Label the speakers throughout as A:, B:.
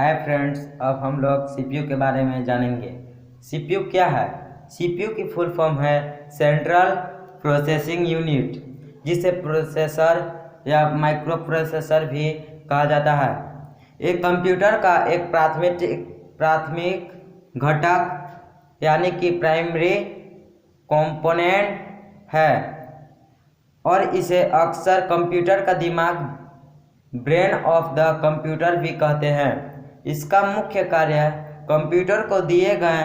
A: Hi friends, अब हम लोग सीपीयू के बारे में जानेंगे। सीपीयू क्या है? सीपीयू की फुल फॉर्म है सेंट्रल प्रोसेसिंग यूनिट, जिसे प्रोसेसर या माइक्रो प्रोसेसर भी कहा जाता है। एक कंप्यूटर का एक प्राथमिक घटक यानी कि प्राइमरी कंपोनेंट है और इसे अक्सर कंप्यूटर का दिमाग, ब्रेन ऑफ द कंप्यूटर भी कहते हैं। इसका मुख्य कार्य कंप्यूटर को दिए गए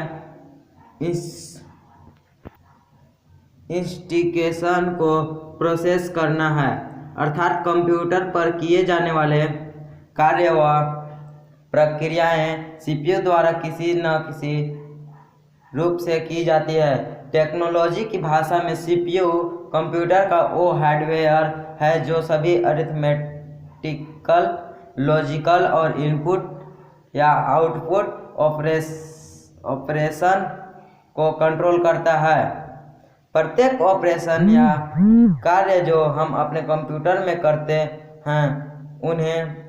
A: इंस्ट्रक्शन को प्रोसेस करना है, अर्थात कंप्यूटर पर किए जाने वाले कार्य व प्रक्रियाएं सीपीयू द्वारा किसी न किसी रूप से की जाती है। टेक्नोलॉजी की भाषा में सीपीयू कंप्यूटर का वो हार्डवेयर है जो सभी अरिथमेटिकल, लॉजिकल और इनपुट या आउटपुट ऑपरेशन को कंट्रोल करता है। प्रत्येक ऑपरेशन या कार्य जो हम अपने कंप्यूटर में करते हैं उन्हें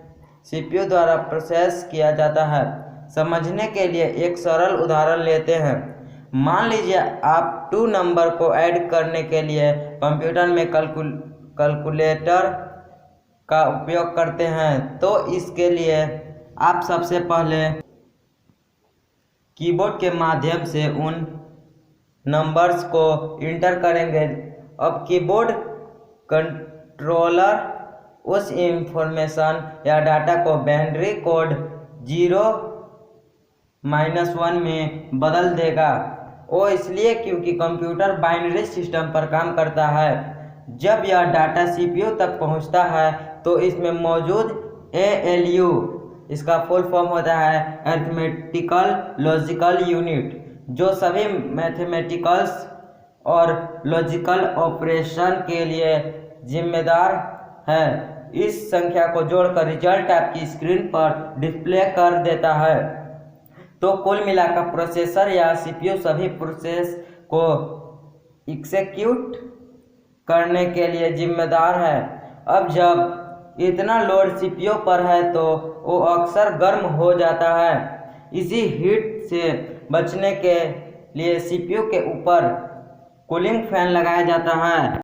A: सीपीयू द्वारा प्रोसेस किया जाता है। समझने के लिए एक सरल उदाहरण लेते हैं। मान लीजिए आप 2 नंबर को ऐड करने के लिए कंप्यूटर में कैलकुलेटर का उपयोग करते हैं, तो इसके लिए आप सबसे पहले कीबोर्ड के माध्यम से उन नंबर्स को इंटर करेंगे। अब कीबोर्ड कंट्रोलर उस इंफॉर्मेशन या डाटा को बाइनरी कोड 0-1 में बदल देगा। वो इसलिए क्योंकि कंप्यूटर बाइनरी सिस्टम पर काम करता है। जब यह डाटा सीपीयू तक पहुंचता है तो इसमें मौजूद एएलयू, इसका फुल फॉर्म होता है अरिथमेटिकल लॉजिकल यूनिट, जो सभी मैथमेटिकल्स और लॉजिकल ऑपरेशन के लिए जिम्मेदार है, इस संख्या को जोड़कर रिजल्ट आपकी स्क्रीन पर डिस्प्ले कर देता है। तो कुल मिलाकर प्रोसेसर या सीपीयू सभी प्रोसेस को एग्जीक्यूट करने के लिए जिम्मेदार है। अब जब इतना लोड सीपीयू पर है तो वो अक्सर गर्म हो जाता है। इसी हीट से बचने के लिए सीपीयू के ऊपर कूलिंग फैन लगाया जाता है।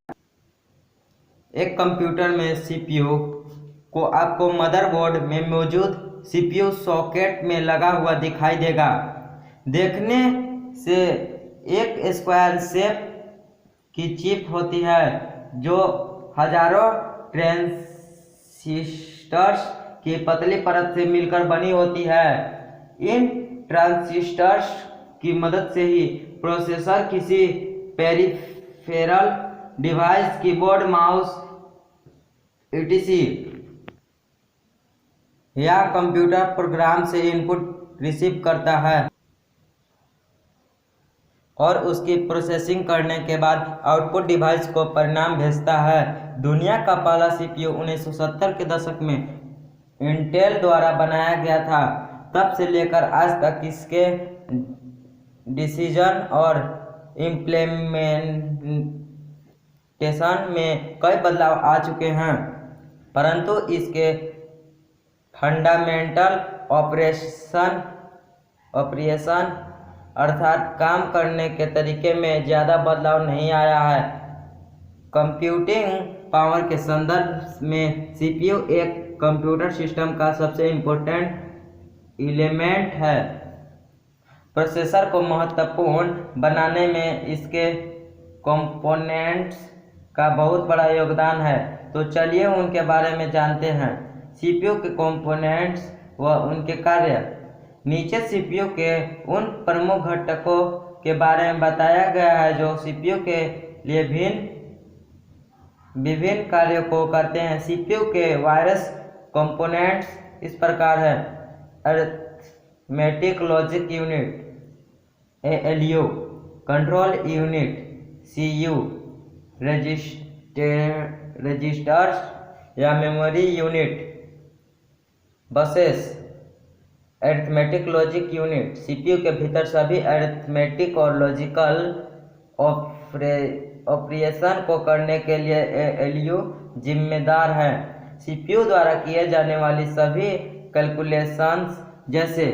A: एक कंप्यूटर में सीपीयू को आपको मदरबोर्ड में मौजूद सीपीयू सॉकेट में लगा हुआ दिखाई देगा। देखने से एक स्क्वायर शेप की चिप होती है जो हजारों ट्रांजिस्टर्स की पतली परत से मिलकर बनी होती है। इन ट्रांजिस्टर्स की मदद से ही प्रोसेसर किसी peripheral device, keyboard, mouse etc. या कंप्यूटर प्रोग्राम से इनपुट रिसीव करता है और उसकी प्रोसेसिंग करने के बाद आउटपुट डिवाइस को परिणाम भेजता है। दुनिया का पहला सीपीयू 1970 के दशक में इंटेल द्वारा बनाया गया था। तब से लेकर आज तक इसके डिसीजन और इम्प्लीमेंटेशन में कई बदलाव आ चुके हैं, परंतु इसके फंडामेंटल ऑपरेशन अर्थात काम करने के तरीके में ज़्यादा बदलाव नहीं आया है। कंप्यूटिंग पावर के संदर्भ में सीपीयू एक कंप्यूटर सिस्टम का सबसे इम्पोर्टेंट एलिमेंट है। प्रोसेसर को महत्वपूर्ण बनाने में इसके कंपोनेंट्स का बहुत बड़ा योगदान है। तो चलिए उनके बारे में जानते हैं। सीपीयू के कंपोनेंट्स व उनके कार्य। नीचे सीपीयू के उन प्रमुख घटकों के बारे में बताया गया है जो सीपीयू के लिए विभिन्न कार्यों को करते हैं। सीपीयू के वायरस कंपोनेंट्स इस प्रकार है: arithmetic logic unit ALU, control unit CU, registers या memory unit buses, arithmetic logic unit. CPU के भीतर सभी अरिथमेटिक और लॉजिकल ऑपरेशन को करने के लिए एएलयू जिम्मेदार है। सीपीयू द्वारा किए जाने वाली सभी कैलकुलेशंस जैसे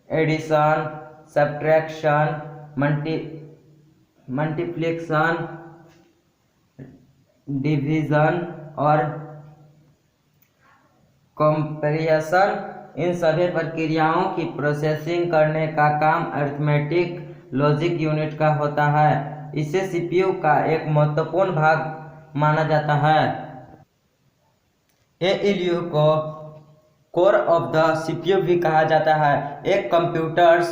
A: एडिशन, सब्ट्रैक्शन, मल्टीप्लिकेशन, डिवीजन और कंपैरिजन। इन सभी प्रक्रियाओं की प्रोसेसिंग करने का काम अरिथमेटिक लॉजिक यूनिट का होता है। इसे सीपीयू का एक महत्वपूर्ण भाग माना जाता है। एएलयू को कोर ऑफ द सीपीयू भी कहा जाता है। एक कंप्यूटर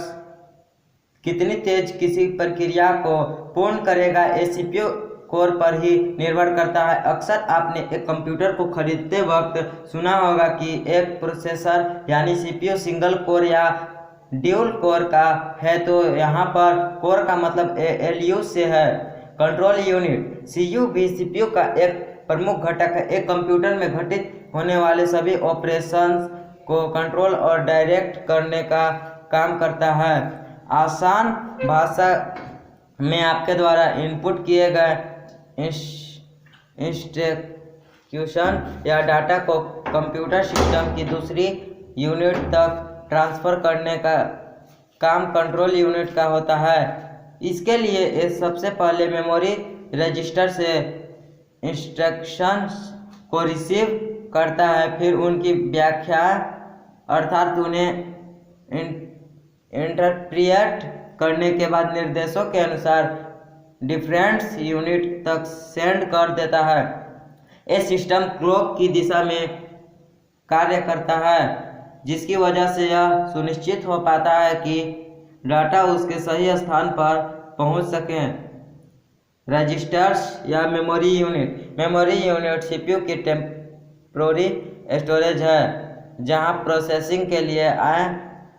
A: कितनी तेज किसी प्रक्रिया को पूर्ण करेगा ये सीपीयू कोर पर ही निर्भर करता है। अक्सर आपने एक कंप्यूटर को खरीदते वक्त सुना होगा कि एक प्रोसेसर यानी सीपीयू सिंगल कोर या ड्यूल कोर का है, तो यहाँ पर कोर का मतलब एएलयू से है। कंट्रोल यूनिट सीयू भी सीपीयू का एक प्रमुख घटक है। एक कंप्यूटर में घटित होने वाले सभी ऑपरेशंस को कंट्रोल और डायरेक्ट करने का काम करता है। आसान भाषा में आपके द्वारा इनपुट किए गए इंस्ट्रक्शन या डाटा को कंप्यूटर सिस्टम की दूसरी यूनिट तक ट्रांसफ़र करने का काम कंट्रोल यूनिट का होता है। इसके लिए ये सबसे पहले मेमोरी रजिस्टर से इंस्ट्रक्शंस को रिसीव करता है, फिर उनकी व्याख्या अर्थात उन्हें इंटरप्रिएट करने के बाद निर्देशों के अनुसार डिफरेंस यूनिट तक सेंड कर देता है। ये सिस्टम क्लॉक की दिशा में कार्य करता है, जिसकी वजह से यह सुनिश्चित हो पाता है कि डाटा उसके सही स्थान पर पहुंच सके। रजिस्टर्स या मेमोरी यूनिट सीपीयू की टेम्पोररी स्टोरेज है, जहां प्रोसेसिंग के लिए आए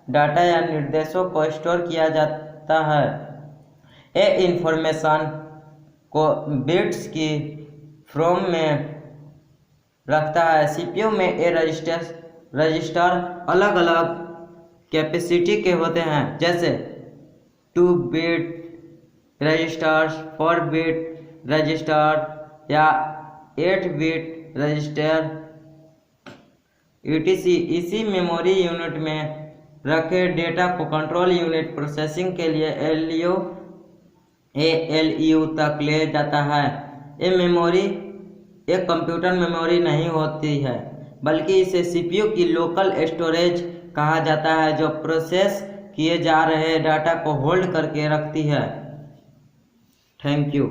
A: डाटा या निर्देशों को स्टोर किया जाता है। ये इंफॉर्मेशन को बिट्स की फॉर्म में रखता है। सीपीयू में ये रजिस्टर अलग अलग कैपेसिटी के होते हैं, जैसे 2 बिट रजिस्टर, 4 बिट रजिस्टर या 8 बिट रजिस्टर etc। इसी मेमोरी यूनिट में रखे डेटा को कंट्रोल यूनिट प्रोसेसिंग के लिए एएलयू तक ले जाता है। ये मेमोरी एक कंप्यूटर मेमोरी नहीं होती है, बल्कि इसे सीपीयू की लोकल स्टोरेज कहा जाता है, जो प्रोसेस किए जा रहे डाटा को होल्ड करके रखती है। Thank you.